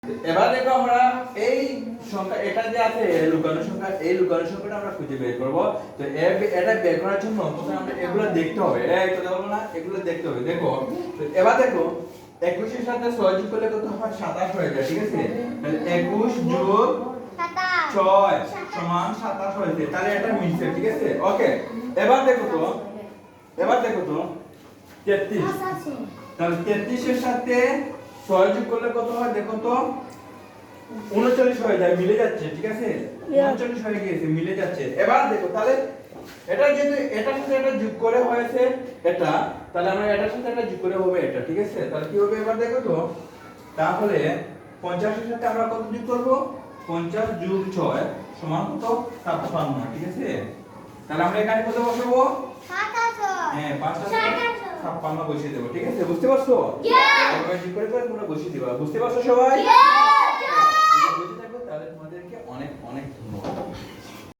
এবার দেখো আমরা এই সংখ্যা এটা যে আছে লুকানো সংখ্যা, এই লুকানো সংখ্যাটা আমরা খুঁজে বের করব। তো এটা বের করার জন্য প্রথমে আমরা এগুলো দেখতে হবে, এই তো বলবো না, এগুলো দেখতে হবে। দেখো তো এবার দেখো 21 এর সাথে 6 যোগ করলে কত হয়? 27 হয়ে যায়, ঠিক আছে? তাহলে 21 যোগ 6 সমান 27 হয়েছে, তাহলে এটা মিলছে, ঠিক আছে? ওকে, এবার দেখো তো 33, তাহলে 33 এর সাথে 6 যোগ করলে কত হয় দেখো তো? 39 হয়ে যায়, মিলে যাচ্ছে, ঠিক আছে? 39 হয়ে গিয়েছে, মিলে যাচ্ছে। এবার দেখো তাহলে এটা যেহেতু এটার সাথে এটা যোগ করে হয়েছে এটা, তাহলে আমরা এটার সাথে এটা যোগ করে হবে এটা, ঠিক আছে? তাহলে কি হবে এবার দেখো তো, তাহলে 50 এর সাথে আমরা কত যোগ করব? 50 যোগ 6 সমান কত? 56, ঠিক আছে? তাহলে আমরা এখানে কত বসাবো? 57। হ্যাঁ, 56 বসিয়ে দেব, ঠিক আছে? বুঝতে পারছো? এভাবে যোগ করে করে তোমরা বসিয়ে দিবা। বুঝতে পারছো সবাই? বুঝে থাকো, তাহলে তোমাদেরকে অনেক অনেক ধন্যবাদ।